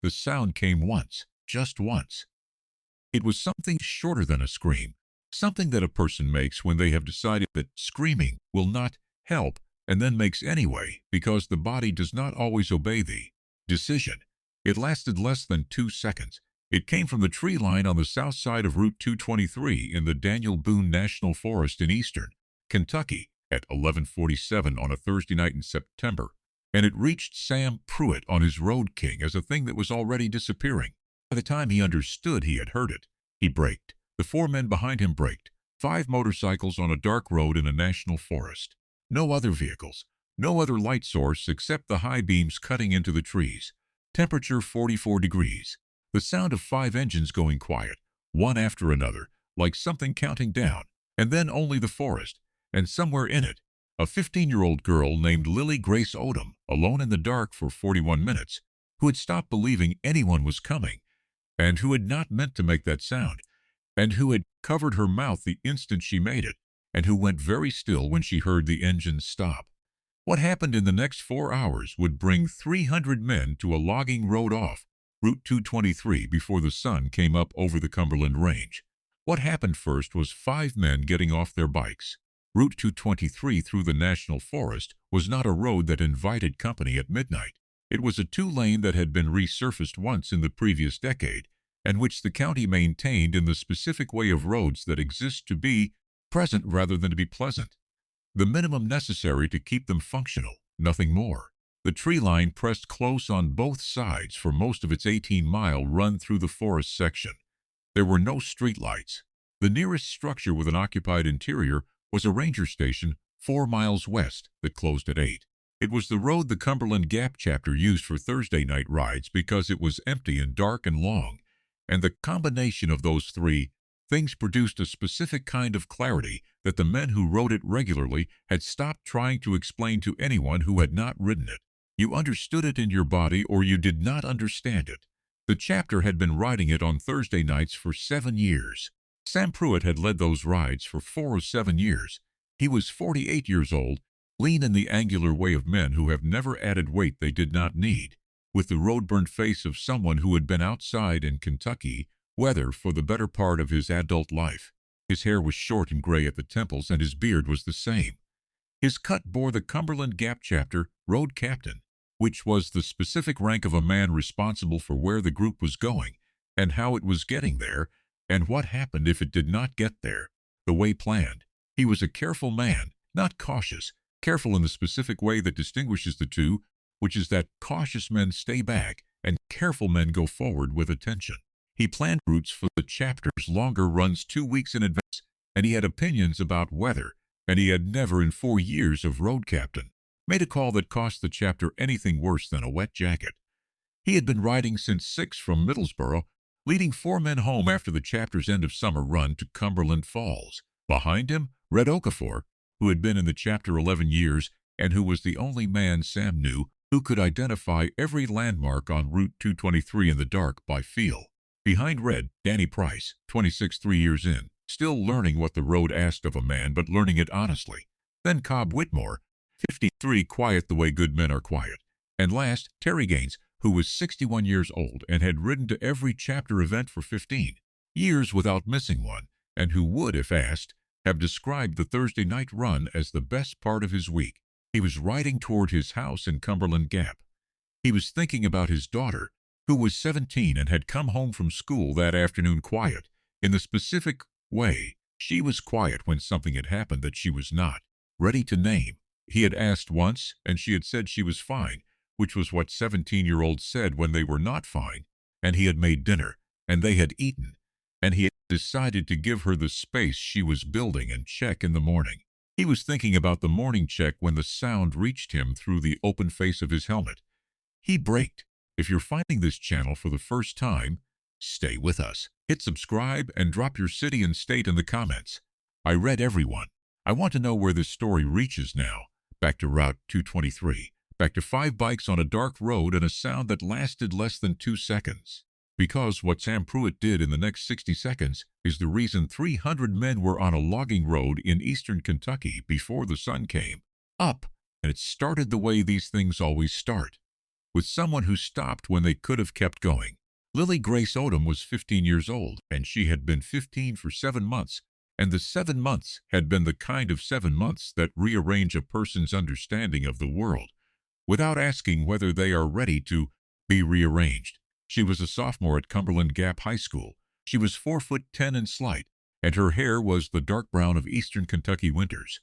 The sound came once, just once. It was something shorter than a scream, something that a person makes when they have decided that screaming will not help and then makes anyway because the body does not always obey the decision. It lasted less than 2 seconds. It came from the tree line on the south side of Route 223 in the Daniel Boone National Forest in eastern Kentucky at 11:47 on a Thursday night in September, and it reached Sam Pruitt on his Road King as a thing that was already disappearing. By the time he understood he had heard it, he braked. The 4 men behind him braked. 5 motorcycles on a dark road in a national forest. No other vehicles, no other light source except the high beams cutting into the trees. Temperature 44 degrees. The sound of 5 engines going quiet, one after another, like something counting down, and then only the forest, and somewhere in it, a 15-year-old girl named Lily Grace Odom, alone in the dark for 41 minutes, who had stopped believing anyone was coming, and who had not meant to make that sound, and who had covered her mouth the instant she made it, and who went very still when she heard the engines stop. What happened in the next 4 hours would bring 300 men to a logging road off Route 223 before the sun came up over the Cumberland Range. What happened first was 5 men getting off their bikes. Route 223 through the National Forest was not a road that invited company at midnight. It was a 2-lane that had been resurfaced once in the previous decade, and which the county maintained in the specific way of roads that exist to be present rather than to be pleasant. The minimum necessary to keep them functional, nothing more. The tree line pressed close on both sides for most of its 18-mile run through the forest section. There were no street lights. The nearest structure with an occupied interior was a ranger station 4 miles west that closed at 8. It was the road the Cumberland Gap chapter used for Thursday night rides because it was empty and dark and long, and the combination of those 3 things produced a specific kind of clarity that the men who rode it regularly had stopped trying to explain to anyone who had not ridden it. You understood it in your body or you did not understand it. The chapter had been riding it on Thursday nights for 7 years. Sam Pruitt had led those rides for 4 of 7 years. He was 48 years old, lean in the angular way of men who have never added weight they did not need, with the road-burned face of someone who had been outside in Kentucky weather for the better part of his adult life. His hair was short and gray at the temples, and his beard was the same. His cut bore the Cumberland Gap chapter road captain, which was the specific rank of a man responsible for where the group was going, and how it was getting there, and what happened if it did not get there, the way planned. He was a careful man, not cautious, careful in the specific way that distinguishes the two, which is that cautious men stay back and careful men go forward with attention. He planned routes for the chapter's longer runs 2 weeks in advance, and he had opinions about weather, and he had never in 4 years of road captain made a call that cost the chapter anything worse than a wet jacket. He had been riding since 6 from Middlesboro, leading 4 men home after the chapter's end of summer run to Cumberland Falls. Behind him, Red Okafor, who had been in the chapter 11 years and who was the only man Sam knew who could identify every landmark on Route 223 in the dark by feel. Behind Red, Danny Price, 26, 3 years in, still learning what the road asked of a man, but learning it honestly. Then Cobb Whitmore, 53, quiet the way good men are quiet. And last, Terry Gaines, who was 61 years old and had ridden to every chapter event for 15 years without missing one, and who would, if asked, have described the Thursday night run as the best part of his week. He was riding toward his house in Cumberland Gap. He was thinking about his daughter, who was 17 and had come home from school that afternoon quiet, in the specific way she was quiet when something had happened that she was not ready to name. He had asked once, and she had said she was fine, which was what 17-year-olds said when they were not fine, and he had made dinner, and they had eaten, and he had decided to give her the space she was building and check in the morning. He was thinking about the morning check when the sound reached him through the open face of his helmet. He braked. If you're finding this channel for the first time, stay with us. Hit subscribe and drop your city and state in the comments. I read everyone. I want to know where this story reaches now. Back to Route 223. Back to 5 bikes on a dark road and a sound that lasted less than 2 seconds. Because what Sam Pruitt did in the next 60 seconds is the reason 300 men were on a logging road in eastern Kentucky before the sun came up, and it started the way these things always start. with someone who stopped when they could have kept going. Lily Grace Odom was 15 years old, and she had been 15 for 7 months, and the 7 months had been the kind of 7 months that rearrange a person's understanding of the world, without asking whether they are ready to be rearranged. She was a sophomore at Cumberland Gap High School. She was 4'10" and slight, and her hair was the dark brown of eastern Kentucky winters.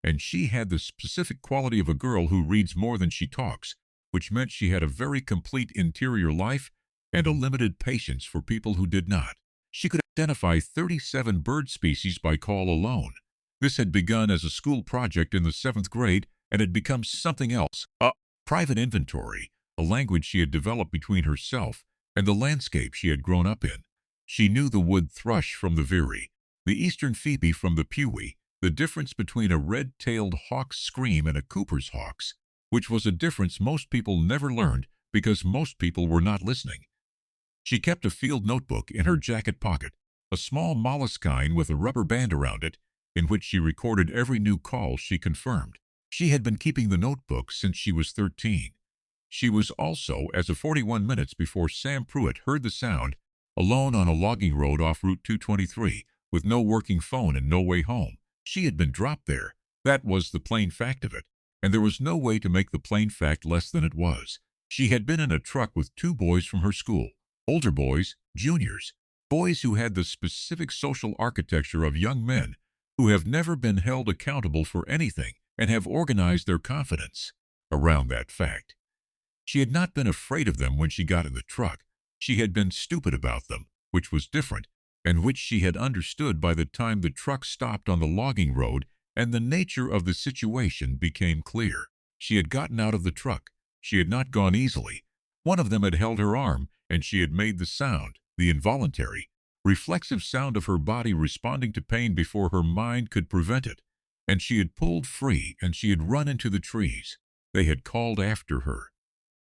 And she had the specific quality of a girl who reads more than she talks, which meant she had a very complete interior life and a limited patience for people who did not. She could identify 37 bird species by call alone. This had begun as a school project in the 7th grade and had become something else, a private inventory, a language she had developed between herself and the landscape she had grown up in. She knew the wood thrush from the veery, the eastern phoebe from the pewee, the difference between a red-tailed hawk's scream and a Cooper's hawk's, which was a difference most people never learned because most people were not listening. She kept a field notebook in her jacket pocket, a small moleskine with a rubber band around it, in which she recorded every new call she confirmed. She had been keeping the notebook since she was 13. She was also, as of 41 minutes before Sam Pruitt heard the sound, alone on a logging road off Route 223, with no working phone and no way home. She had been dropped there. That was the plain fact of it, and there was no way to make the plain fact less than it was. She had been in a truck with 2 boys from her school, older boys, juniors, boys who had the specific social architecture of young men who have never been held accountable for anything and have organized their confidence around that fact. She had not been afraid of them when she got in the truck. She had been stupid about them, which was different, and which she had understood by the time the truck stopped on the logging road and the nature of the situation became clear. She had gotten out of the truck. She had not gone easily. One of them had held her arm, and she had made the sound, the involuntary, reflexive sound of her body responding to pain before her mind could prevent it. And she had pulled free, and she had run into the trees. They had called after her.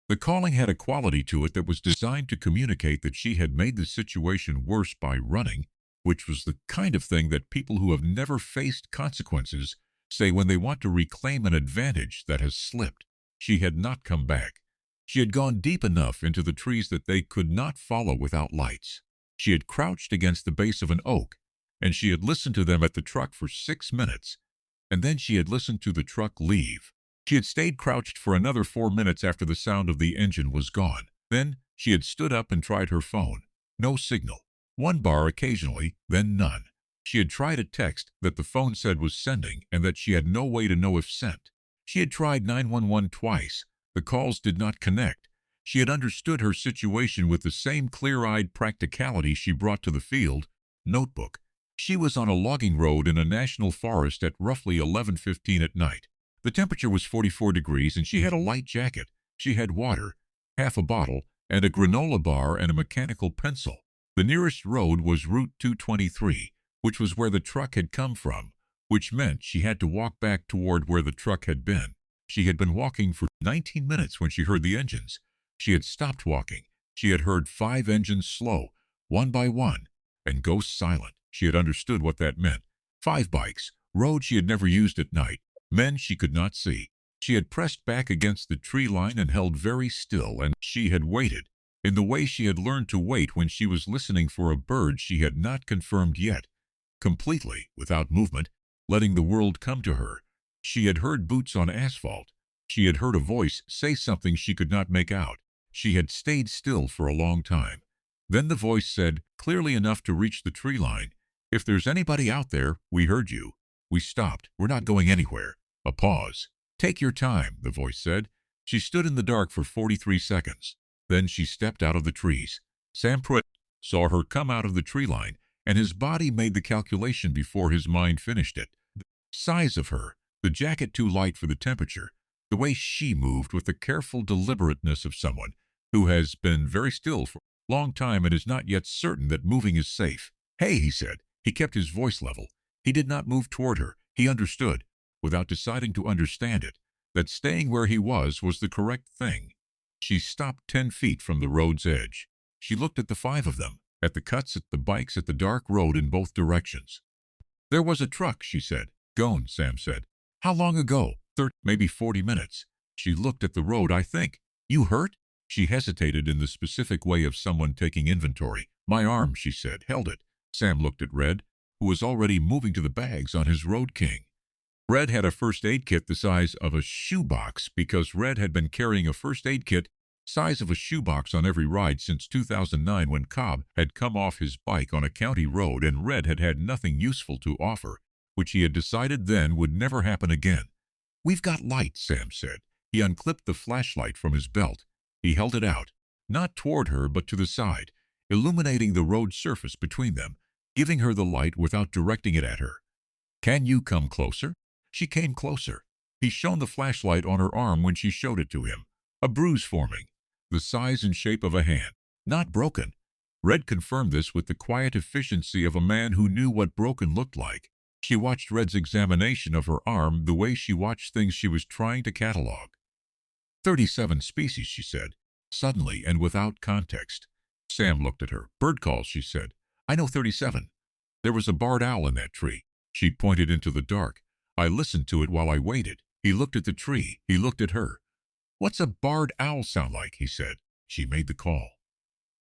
The calling had a quality to it that was designed to communicate that she had made the situation worse by running, which was the kind of thing that people who have never faced consequences say when they want to reclaim an advantage that has slipped. She had not come back. She had gone deep enough into the trees that they could not follow without lights. She had crouched against the base of an oak, and she had listened to them at the truck for 6 minutes, and then she had listened to the truck leave. She had stayed crouched for another 4 minutes after the sound of the engine was gone. Then she had stood up and tried her phone. No signal. 1 bar occasionally, then none. She had tried a text that the phone said was sending and that she had no way to know if sent. She had tried 911 twice. The calls did not connect. She had understood her situation with the same clear-eyed practicality she brought to the field notebook. She was on a logging road in a national forest at roughly 11:15 at night. The temperature was 44 degrees, and she had a light jacket. She had water, half a bottle, and a granola bar and a mechanical pencil. The nearest road was Route 223, which was where the truck had come from, which meant she had to walk back toward where the truck had been. She had been walking for 19 minutes when she heard the engines. She had stopped walking. She had heard 5 engines slow, one by one, and go silent. She had understood what that meant. 5 bikes, road she had never used at night, men she could not see. She had pressed back against the tree line and held very still, and she had waited, in the way she had learned to wait when she was listening for a bird she had not confirmed yet, completely, without movement, letting the world come to her. She had heard boots on asphalt. She had heard a voice say something she could not make out. She had stayed still for a long time. Then the voice said, clearly enough to reach the tree line, "If there's anybody out there, we heard you. We stopped. We're not going anywhere." A pause. "Take your time," the voice said. She stood in the dark for 43 seconds. Then she stepped out of the trees. Sam Pruitt saw her come out of the tree line, and his body made the calculation before his mind finished it. The size of her, the jacket too light for the temperature, the way she moved with the careful deliberateness of someone who has been very still for a long time and is not yet certain that moving is safe. "Hey," he said. He kept his voice level. He did not move toward her. He understood, without deciding to understand it, that staying where he was the correct thing. She stopped 10 feet from the road's edge. She looked at the 5 of them, at the cuts, at the bikes, at the dark road in both directions. "There was a truck," she said. "Gone," Sam said. "How long ago?" 30, maybe 40 minutes. She looked at the road. "I think." You hurt? She hesitated in the specific way of someone taking inventory. My arm, she said, held it. Sam looked at Red, who was already moving to the bags on his Road King. Red had a first aid kit the size of a shoebox because Red had been carrying a first aid kit size of a shoebox on every ride since 2009 when Cobb had come off his bike on a county road and Red had had nothing useful to offer, which he had decided then would never happen again. We've got light, Sam said. He unclipped the flashlight from his belt. He held it out, not toward her but to the side, illuminating the road surface between them, giving her the light without directing it at her. Can you come closer? She came closer. He shone the flashlight on her arm when she showed it to him. A bruise forming, the size and shape of a hand, not broken. Red confirmed this with the quiet efficiency of a man who knew what broken looked like. She watched Red's examination of her arm the way she watched things she was trying to catalog. 37 species, she said, suddenly and without context. Sam looked at her. Bird calls, she said. I know 37. There was a barred owl in that tree. She pointed into the dark. I listened to it while I waited. He looked at the tree. He looked at her. What's a barred owl sound like? He said. She made the call.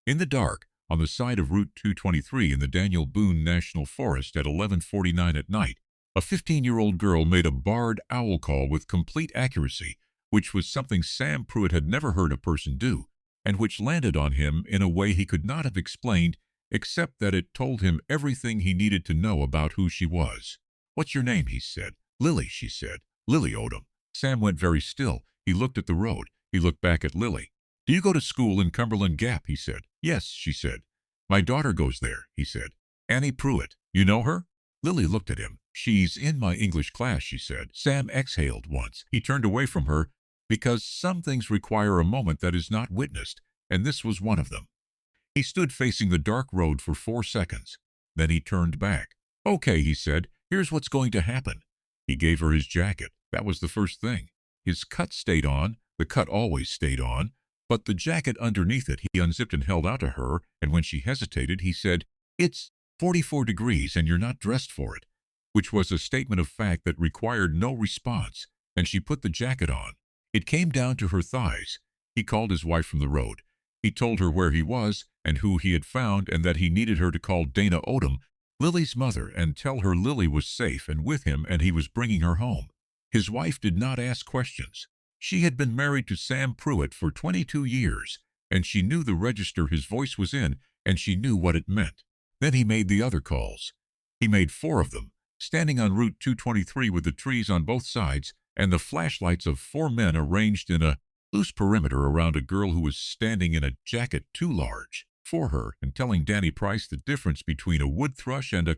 In the dark, on the side of Route 223 in the Daniel Boone National Forest at 11:49 at night, a 15-year-old girl made a barred owl call with complete accuracy, which was something Sam Pruitt had never heard a person do, and which landed on him in a way he could not have explained, except that it told him everything he needed to know about who she was. What's your name? He said. Lily, she said. Lily Odom. Sam went very still. He looked at the road. He looked back at Lily. Do you go to school in Cumberland Gap? He said. Yes, she said. My daughter goes there, he said. Annie Pruitt. You know her? Lily looked at him. She's in my English class, she said. Sam exhaled once. He turned away from her because some things require a moment that is not witnessed, and this was one of them. He stood facing the dark road for 4 seconds. Then he turned back. Okay, he said. Here's what's going to happen. He gave her his jacket. That was the first thing. His cut stayed on. The cut always stayed on. But the jacket underneath it he unzipped and held out to her, and when she hesitated, he said, It's 44 degrees and you're not dressed for it, which was a statement of fact that required no response, and she put the jacket on. It came down to her thighs. He called his wife from the road. He told her where he was and who he had found and that he needed her to call Dana Odom, Lily's mother, and tell her Lily was safe and with him and he was bringing her home. His wife did not ask questions. She had been married to Sam Pruitt for 22 years, and she knew the register his voice was in, and she knew what it meant. Then he made the other calls. He made 4 of them, standing on Route 223 with the trees on both sides and the flashlights of 4 men arranged in a loose perimeter around a girl who was standing in a jacket too large for her and telling Danny Price the difference between a wood thrush and a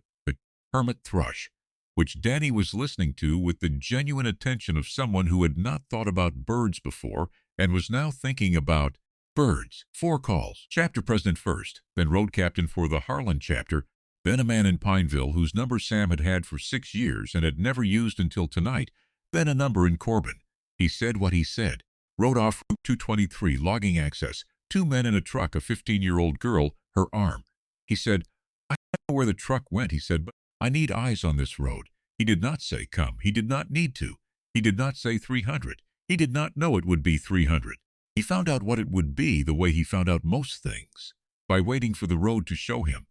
hermit thrush, which Danny was listening to with the genuine attention of someone who had not thought about birds before and was now thinking about birds. 4 calls. Chapter president first, then road captain for the Harlan chapter, then a man in Pineville whose number Sam had had for 6 years and had never used until tonight, then a number in Corbin. He said what he said. Rode off Route 223, logging access. 2 men in a truck, a 15-year-old girl, her arm. He said, I don't know where the truck went, he said, but I need eyes on this road. He did not say come. He did not need to. He did not say 300. He did not know it would be 300. He found out what it would be the way he found out most things, by waiting for the road to show him.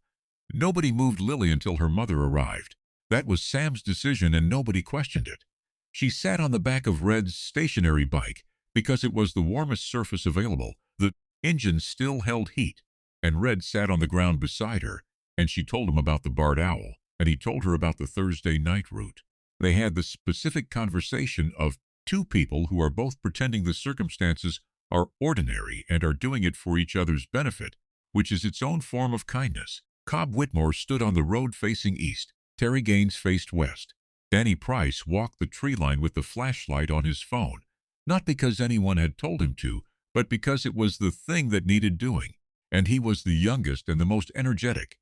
Nobody moved Lily until her mother arrived. That was Sam's decision and nobody questioned it. She sat on the back of Red's stationary bike because it was the warmest surface available. The engine still held heat, and Red sat on the ground beside her, and she told him about the barred owl, and he told her about the Thursday night route. They had the specific conversation of 2 people who are both pretending the circumstances are ordinary and are doing it for each other's benefit, which is its own form of kindness. Cobb Whitmore stood on the road facing east. Terry Gaines faced west. Danny Price walked the tree line with the flashlight on his phone, not because anyone had told him to, but because it was the thing that needed doing, and he was the youngest and the most energetic.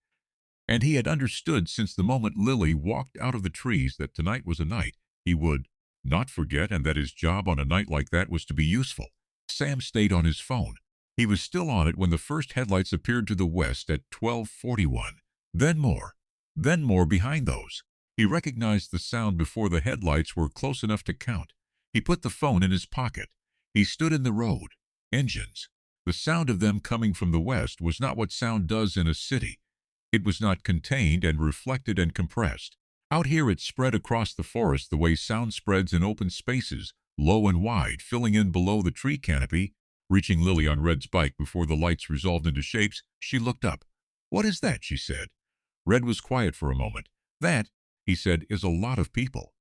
And he had understood since the moment Lily walked out of the trees that tonight was a night he would not forget and that his job on a night like that was to be useful. Sam stayed on his phone. He was still on it when the first headlights appeared to the west at 12:41. Then more behind those. He recognized the sound before the headlights were close enough to count. He put the phone in his pocket. He stood in the road. Engines. The sound of them coming from the west was not what sound does in a city. It was not contained and reflected and compressed. Out here it spread across the forest the way sound spreads in open spaces, low and wide, filling in below the tree canopy. Reaching Lily on Red's bike before the lights resolved into shapes, she looked up. "What is that?" she said. Red was quiet for a moment. "That," he said, "is a lot of people."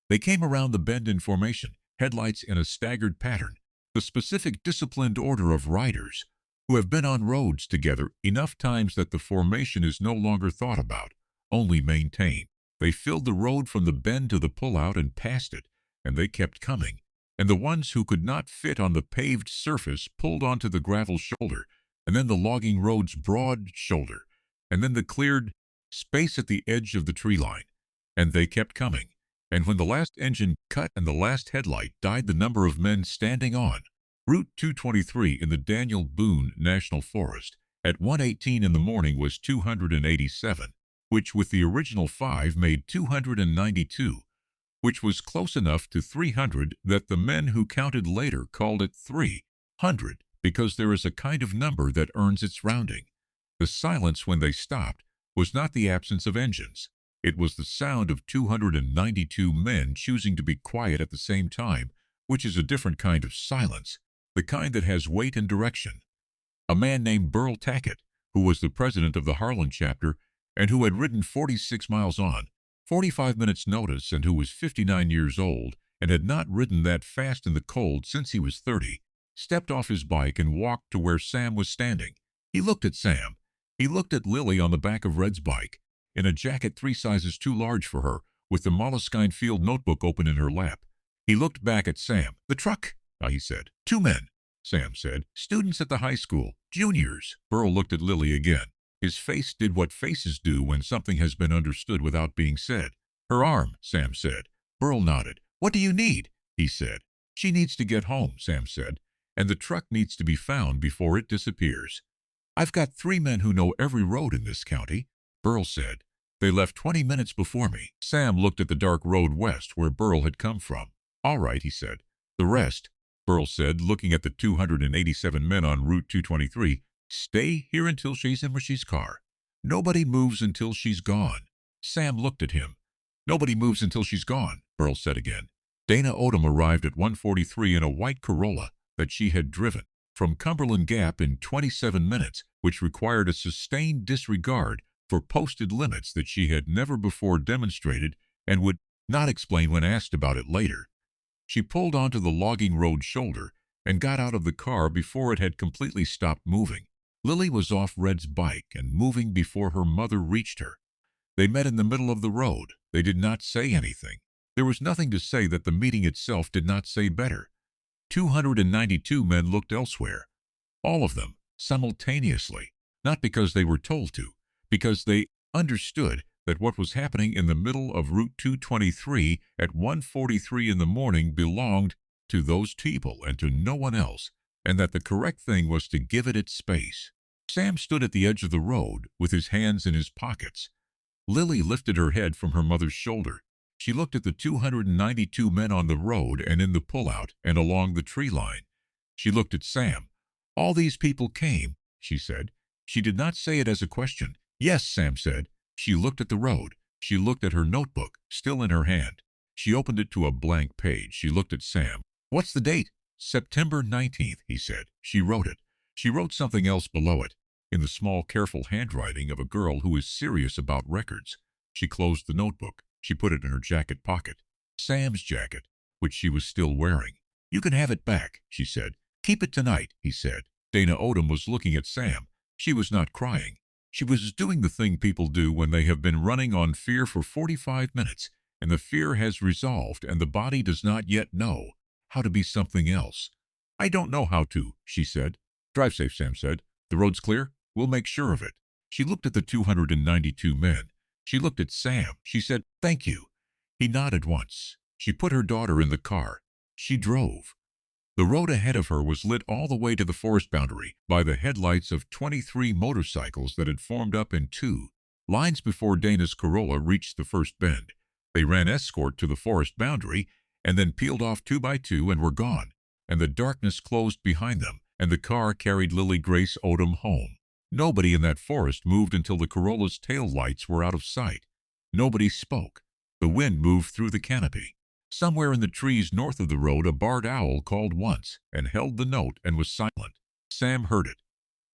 They came around the bend in formation, headlights in a staggered pattern, the specific disciplined order of riders who have been on roads together enough times that the formation is no longer thought about, only maintained. They filled the road from the bend to the pullout and past it, and they kept coming. And the ones who could not fit on the paved surface pulled onto the gravel shoulder, and then the logging road's broad shoulder, and then the cleared space at the edge of the tree line. And they kept coming. And when the last engine cut and the last headlight died, the number of men standing on Route 223 in the Daniel Boone National Forest at 1:18 in the morning was 287, which with the original 5 made 292, which was close enough to 300 that the men who counted later called it 300 because there is a kind of number that earns its rounding. The silence when they stopped was not the absence of engines. It was the sound of 292 men choosing to be quiet at the same time, which is a different kind of silence, the kind that has weight and direction. A man named Burl Tackett, who was the president of the Harlan chapter and who had ridden 46 miles on, 45 minutes notice, and who was 59 years old and had not ridden that fast in the cold since he was 30, stepped off his bike and walked to where Sam was standing. He looked at Sam. He looked at Lily on the back of Red's bike, in a jacket 3 sizes too large for her, with the Moleskine Field notebook open in her lap. He looked back at Sam. "The truck," he said. "2 men," Sam said. "Students at the high school. Juniors." Burl looked at Lily again. His face did what faces do when something has been understood without being said. "Her arm," Sam said. Burl nodded. "What do you need?" he said. "She needs to get home," Sam said, "and the truck needs to be found before it disappears." "I've got 3 men who know every road in this county," Burl said. "They left 20 minutes before me." Sam looked at the dark road west where Burl had come from. "All right," he said. "The rest," Burl said, looking at the 287 men on Route 223, "stay here until she's in Rashi's car. Nobody moves until she's gone." Sam looked at him. "Nobody moves until she's gone," Burl said again. Dana Odom arrived at 1:43 in a white Corolla that she had driven from Cumberland Gap in 27 minutes, which required a sustained disregard for posted limits that she had never before demonstrated and would not explain when asked about it later. She pulled onto the logging road shoulder and got out of the car before it had completely stopped moving. Lily was off Red's bike and moving before her mother reached her. They met in the middle of the road. They did not say anything. There was nothing to say that the meeting itself did not say better. 292 men looked elsewhere. All of them, simultaneously, not because they were told to, because they understood that what was happening in the middle of Route 223 at 1:43 in the morning belonged to those people and to no one else, and that the correct thing was to give it its space. Sam stood at the edge of the road with his hands in his pockets. Lily lifted her head from her mother's shoulder. She looked at the 292 men on the road and in the pullout and along the tree line. She looked at Sam. "All these people came," she said. She did not say it as a question. "Yes," Sam said. She looked at the road. She looked at her notebook, still in her hand. She opened it to a blank page. She looked at Sam. "What's the date?" "September 19th, he said. She wrote it. She wrote something else below it, in the small, careful handwriting of a girl who is serious about records. She closed the notebook. She put it in her jacket pocket. Sam's jacket, which she was still wearing. "You can have it back," she said. "Keep it tonight," he said. Dana Odom was looking at Sam. She was not crying. She was doing the thing people do when they have been running on fear for 45 minutes, and the fear has resolved, and the body does not yet know how to be something else. "I don't know how to," she said. "Drive safe," Sam said. "The road's clear? We'll make sure of it." She looked at the 292 men. She looked at Sam. She said, "Thank you." He nodded once. She put her daughter in the car. She drove. The road ahead of her was lit all the way to the forest boundary by the headlights of 23 motorcycles that had formed up in 2 lines before Dana's Corolla reached the first bend. They ran escort to the forest boundary and then peeled off 2 by 2 and were gone, and the darkness closed behind them, and the car carried Lily Grace Odom home. Nobody in that forest moved until the Corolla's tail lights were out of sight. Nobody spoke. The wind moved through the canopy. Somewhere in the trees north of the road, a barred owl called once and held the note and was silent. Sam heard it.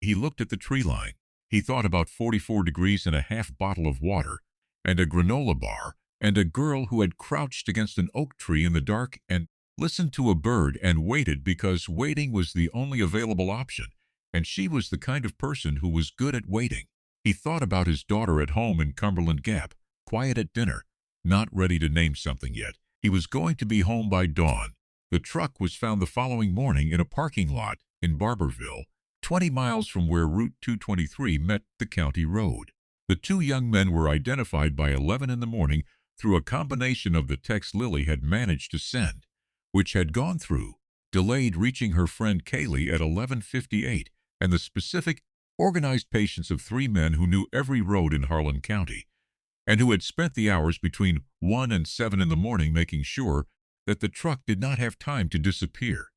He looked at the tree line. He thought about 44 degrees and a half bottle of water, and a granola bar, and a girl who had crouched against an oak tree in the dark and listened to a bird and waited because waiting was the only available option, and she was the kind of person who was good at waiting. He thought about his daughter at home in Cumberland Gap, quiet at dinner, not ready to name something yet. He was going to be home by dawn. The truck was found the following morning in a parking lot in Barberville, 20 miles from where Route 223 met the county road. The two young men were identified by 11 in the morning through a combination of the text Lily had managed to send, which had gone through, delayed reaching her friend Kaylee at 11:58, and the specific, organized patience of three men who knew every road in Harlan County, and who had spent the hours between 1 and 7 in the morning making sure that the truck did not have time to disappear.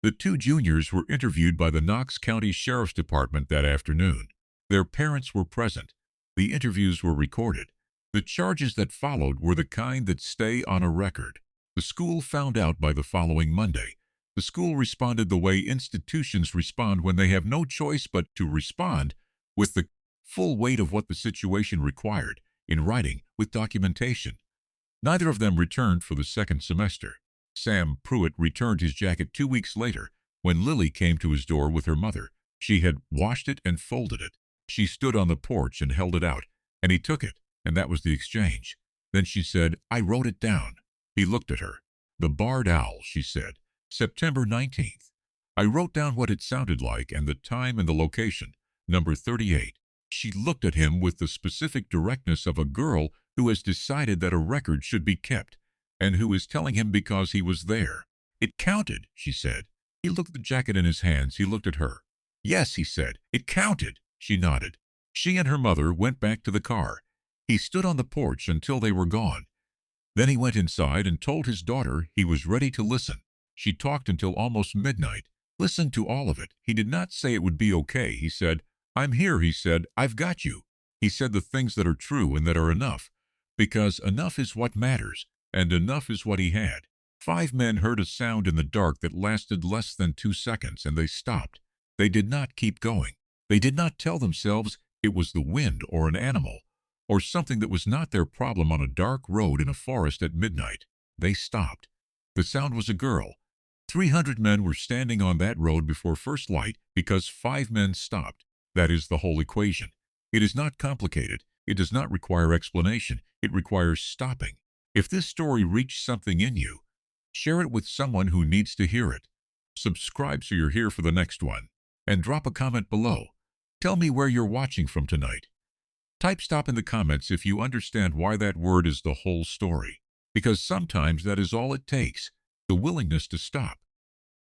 The two juniors were interviewed by the Knox County Sheriff's Department that afternoon. Their parents were present. The interviews were recorded. The charges that followed were the kind that stay on a record. The school found out by the following Monday. The school responded the way institutions respond when they have no choice but to respond, with the full weight of what the situation required, in writing, with documentation. Neither of them returned for the second semester. Sam Pruitt returned his jacket 2 weeks later when Lily came to his door with her mother. She had washed it and folded it. She stood on the porch and held it out, and he took it, and that was the exchange. Then she said, "I wrote it down." He looked at her. "The Barred Owl," she said, "September 19th. I wrote down what it sounded like and the time and the location, number 38. She looked at him with the specific directness of a girl who has decided that a record should be kept, and who is telling him because he was there. "It counted," she said. He looked at the jacket in his hands. He looked at her. "Yes," he said, "it counted." She nodded. She and her mother went back to the car. He stood on the porch until they were gone. Then he went inside and told his daughter he was ready to listen. She talked until almost midnight, listened to all of it. He did not say it would be okay. He said, "I'm here," he said, "I've got you." He said the things that are true and that are enough, because enough is what matters, and enough is what he had. 5 men heard a sound in the dark that lasted less than 2 seconds, and they stopped. They did not keep going. They did not tell themselves it was the wind or an animal, or something that was not their problem on a dark road in a forest at midnight. They stopped. The sound was a girl. 300 men were standing on that road before first light because 5 men stopped. That is the whole equation. It is not complicated. It does not require explanation. It requires stopping. If this story reached something in you, share it with someone who needs to hear it. Subscribe so you're here for the next one. And drop a comment below. Tell me where you're watching from tonight. Type stop in the comments if you understand why that word is the whole story. Because sometimes that is all it takes, the willingness to stop.